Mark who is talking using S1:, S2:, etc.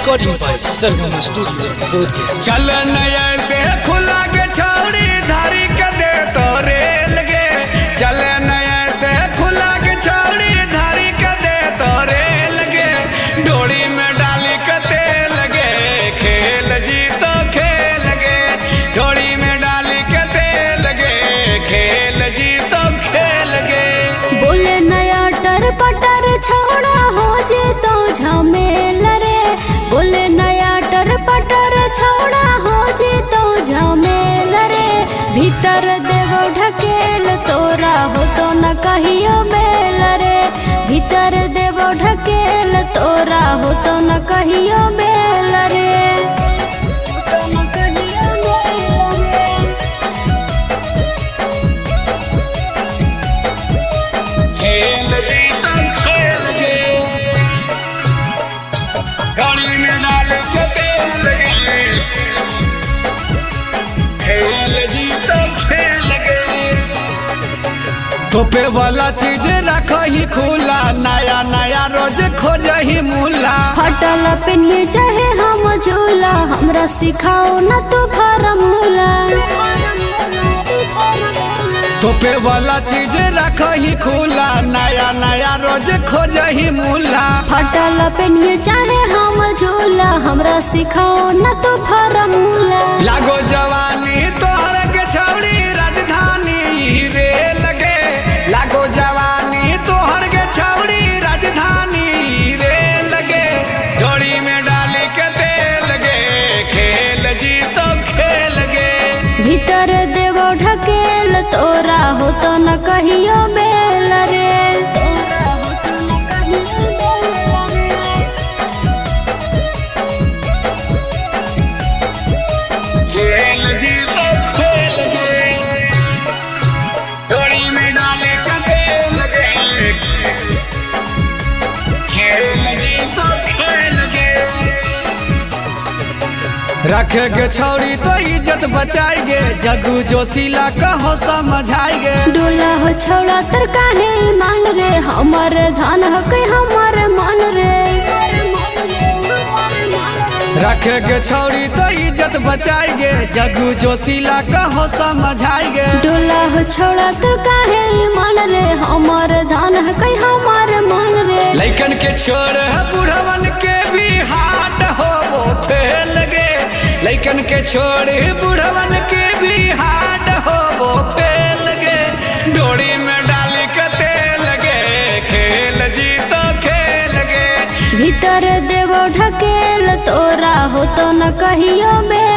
S1: Recording by Sargam studio Bodhgaya.
S2: चल नया से खुला के छौड़ी धारी के दे तो रेल गे। चल नया से खुला के छौड़ी धारी के दे तो रेल गे। डोरी में डाली के तेल गे खेल जी तो खेल गे। डोरी में डाली के तेल गे खेल जी तो खेल गे।
S3: बोले नया टर पटर छोड़ा हो जे तो झमेल रे। बोले नया टर पटर छोड़ा हो जे तो झमेल रे। भीतर देवो ढकेल तोरा हो तो न कहियो बेल रे। भीतर देवो ढकेल तोरा हो तो न कहियो बेल रे।
S2: खेल जी तो खेल गे। डोरी में डाल के तेल गे खेल जी तो खेल गे। तोपे वाला चीज रख ही खुला नया नया रोज खोज ही मूला।
S3: हटल पेनिए चाहे हम झूला हमरा सिखाओ न तू फार्मूला।
S2: तोपे वाला चीज रख ही खुला नया नया रोज खोज ही मूला।
S3: हटल पेनिए चाहे हम झूला हमरा सिखाओ न तू फार्मूला।
S2: लागो जवानी तोहर के छौड़ी राजधानी रे लगे। लागो जवानी तोहर के छौड़ी राजधानी रे लगे। डोरी में डाली के तेल गे खेल जी तो खेल गे।
S3: भीतर देवो ढकेल तोरा हो तो न कहियो बेल रे।
S2: खेल जी तो खेल गे। डोरी में डाली के तेल गे खेल जी तो खेल गे। रखे के छौड़ी तो इज्जत बचाएगे जगू जोशीला कहो समझाएगे।
S3: डोला हो छोड़ा तर काहे मान रे। हमर धान हो के हमर मन रे।
S2: रखे के छौड़ी तो इज्जत बचाएगे जगू जोशीला कहो समझाएगे।
S3: डोला हो छोड़ा तर काहे मान रे। हमर धान हो के हमर मन रे।
S2: लइकन के छोड़ बुढ़वन के भी हाथ हो वो फेल गे। लइकन के छोड़ बुढ़वन के भी हाथ हो वो फेल गे। डोरी में डाली के तेल गे खेल जी तो खेल गे।
S3: भीतर देवो ढकेल तोरा हो तो न कहियो बे।